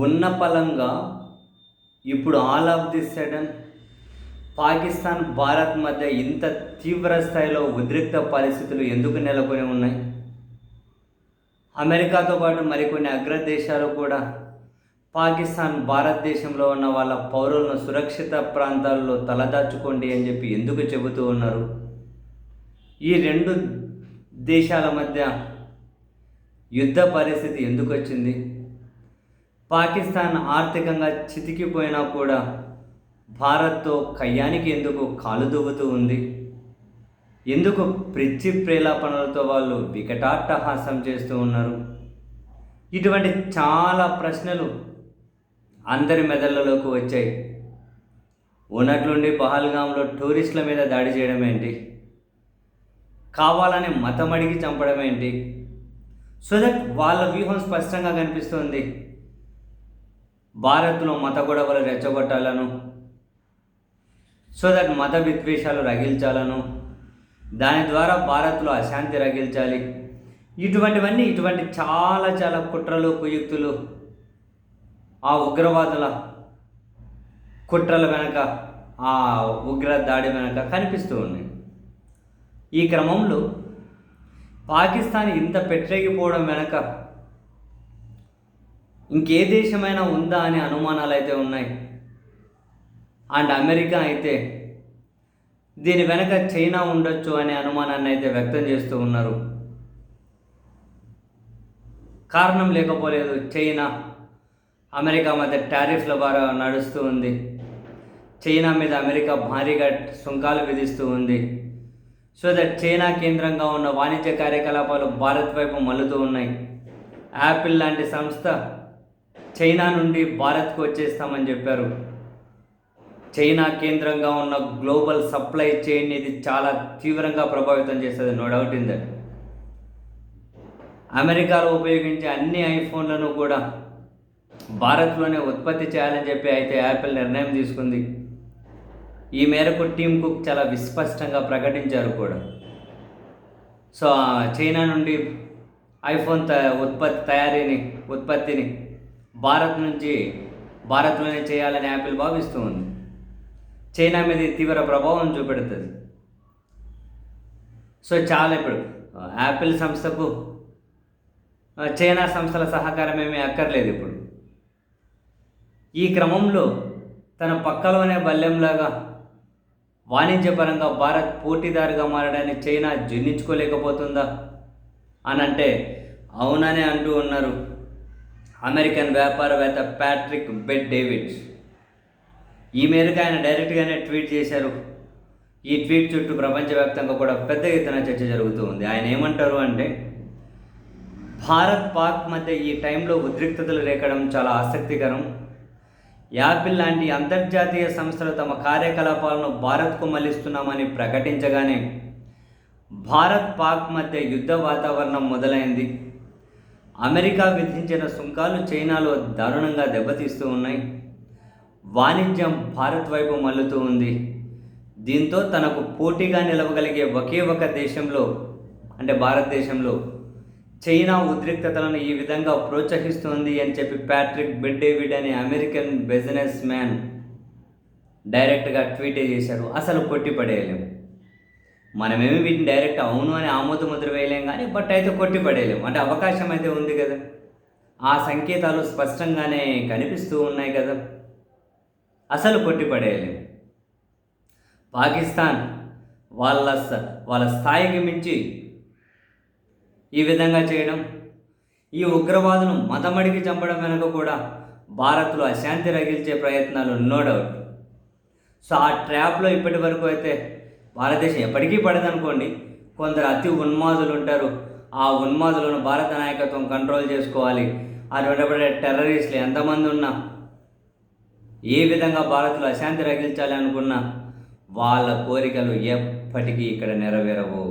ఉన్న పలంగా ఇప్పుడు all of the sudden Pakistan, Bharat మధ్య ఇంత తీవ్ర స్థాయిలో ఉద్రిక్త పరిస్థితులు ఎందుకు నెలకొని ఉన్నాయి? అమెరికాతో పాటు మరికొన్ని అగ్రదేశాలు కూడా పాకిస్తాన్, భారతదేశంలో ఉన్న వాళ్ళ పౌరులను సురక్షిత ప్రాంతాల్లో తలదాచుకోండి అని చెప్పి ఎందుకు చెబుతూ ఉన్నారు? ఈ రెండు దేశాల మధ్య యుద్ధ పరిస్థితి ఎందుకు వచ్చింది? పాకిస్తాన్ ఆర్థికంగా చితికిపోయినా కూడా భారత్తో కయ్యానికి ఎందుకు కాలు దువ్వుతూ ఉంది? ఎందుకు పిచ్చి ప్రేలాపనలతో వాళ్ళు వికటాట్టహాసం చేస్తూ ఉన్నారు? ఇటువంటి చాలా ప్రశ్నలు అందరి మెదళ్ళలోకి వచ్చాయి. ఉన్నట్లుండి పహల్గాంలో టూరిస్టుల మీద దాడి చేయడం ఏంటి? కావాలని మతం అడిగి చంపడం ఏంటి? సో దట్ వాళ్ళ వ్యూహం స్పష్టంగా కనిపిస్తుంది. భారత్లో మత గొడవలు రెచ్చగొట్టాలను, సో దట్ మత విద్వేషాలు రగిల్చాలను, దాని ద్వారా భారత్లో అశాంతి రగిల్చాలి. ఇటువంటి చాలా చాలా కుట్రలు, కుయుక్తులు ఆ ఉగ్రవాదుల కుట్రల వెనక, ఆ ఉగ్ర దాడి వెనక కనిపిస్తూ ఉన్నాయి. ఈ క్రమంలో పాకిస్తాన్ ఇంత పెట్టరేగిపోవడం వెనక ఇంకే దేశమైనా ఉందా అనే అనుమానాలు అయితే ఉన్నాయి. అండ్ అమెరికా అయితే దీని వెనక చైనా ఉండొచ్చు అనే అనుమానాన్ని అయితే వ్యక్తం చేస్తూ ఉన్నారు. కారణం లేకపోలేదు, చైనా అమెరికా మధ్య టారిఫ్ల ద్వారా నడుస్తూ ఉంది. చైనా మీద అమెరికా భారీగా సుంకాలు విధిస్తూ ఉంది. సో దట్ చైనా కేంద్రంగా ఉన్న వాణిజ్య కార్యకలాపాలు భారత్ వైపు మల్లుతూ ఉన్నాయి. యాపిల్ లాంటి సంస్థ చైనా నుండి భారత్కు వచ్చేస్తామని చెప్పారు. చైనా కేంద్రంగా ఉన్న గ్లోబల్ సప్లై చైన్ ఇది చాలా తీవ్రంగా ప్రభావితం చేస్తుంది, నో డౌట్ ఇన్ దట్. అమెరికాలో ఉపయోగించే అన్ని ఐఫోన్లను కూడా భారత్లోనే ఉత్పత్తి చేయాలని చెప్పి అయితే యాపిల్ నిర్ణయం తీసుకుంది. ఈ మేరకు టీమ్ కుక్ చాలా విస్పష్టంగా ప్రకటించారు కూడా. సో చైనా నుండి ఐఫోన్ ఉత్పత్తిని భారత్లోనే చేయాలని యాపిల్ భావిస్తూ ఉంది. చైనా మీద తీవ్ర ప్రభావం చూపెడుతుంది. సో చాలా ఇప్పుడు యాపిల్ సంస్థకు చైనా సంస్థల సహకారం ఏమీ అక్కర్లేదు. ఇప్పుడు ఈ క్రమంలో తన పక్కలోనే బల్లెంలాగా వాణిజ్యపరంగా భారత్ పోటీదారుగా మారడాన్ని చైనా జీర్ణించుకోలేకపోతుందా అని అంటే అవుననే అంటూ ఉన్నారు అమెరికన్ వ్యాపారవేత్త ప్యాట్రిక్ బెట్ డేవిడ్. ఈ మేరకు ఆయన డైరెక్ట్గానే ట్వీట్ చేశారు. ఈ ట్వీట్ చుట్టూ ప్రపంచవ్యాప్తంగా కూడా పెద్ద ఎత్తున చర్చ జరుగుతూ ఉంది. ఆయన ఏమంటారు అంటే, భారత్ పాక్ మధ్య ఈ టైంలో ఉద్రిక్తతలు రేకడం చాలా ఆసక్తికరం. యాపిల్ లాంటి అంతర్జాతీయ సంస్థలు తమ కార్యకలాపాలను భారత్కు మళ్లిస్తున్నామని ప్రకటించగానే భారత్ పాక్ మధ్య యుద్ధ వాతావరణం మొదలైంది. అమెరికా విధించిన సుంకాలు చైనాలో దారుణంగా దెబ్బతీస్తూ ఉన్నాయి. వాణిజ్యం భారత్ వైపు మల్లుతూ ఉంది. దీంతో తనకు పోటీగా నిలవగలిగే ఒకే ఒక దేశంలో అంటే భారతదేశంలో చైనా ఉద్రిక్తతలను ఈ విధంగా ప్రోత్సహిస్తోంది అని చెప్పి ప్యాట్రిక్ బెట్ డేవిడ్ అనే అమెరికన్ బిజినెస్ మ్యాన్ డైరెక్ట్గా ట్వీట్ చేశారు. అసలు కొట్టిపడేయలేము, మనమేమి వీటిని డైరెక్ట్ అవును అని ఆమోద ముద్ర వేయలేం, కానీ బట్ అయితే కొట్టిపడేయలేము. అంటే అవకాశం అయితే ఉంది కదా, ఆ సంకేతాలు స్పష్టంగానే కనిపిస్తూ ఉన్నాయి కదా, అసలు కొట్టిపడేయలేము. పాకిస్తాన్ వాళ్ళ స్థాయికి మించి ఈ విధంగా చేయడం, ఈ ఉగ్రవాదులను మతమడికి చంపడం వెనుక కూడా భారత్లో అశాంతి రగిల్చే ప్రయత్నాలు, నో డౌట్. సో ఆ ట్రాప్లో ఇప్పటి వరకు అయితే భారతదేశం ఎప్పటికీ పడదనుకోండి. కొందరు అతి ఉన్మాదులు ఉంటారు, ఆ ఉన్మాదులను భారత నాయకత్వం కంట్రోల్ చేసుకోవాలి. అటువంటి టెర్రరిస్టులు ఎంతమంది ఉన్నా, ఏ విధంగా భారత్లో అశాంతి రగిల్చాలి అనుకున్నా వాళ్ళ కోరికలు ఎప్పటికీ ఇక్కడ నెరవేరవు.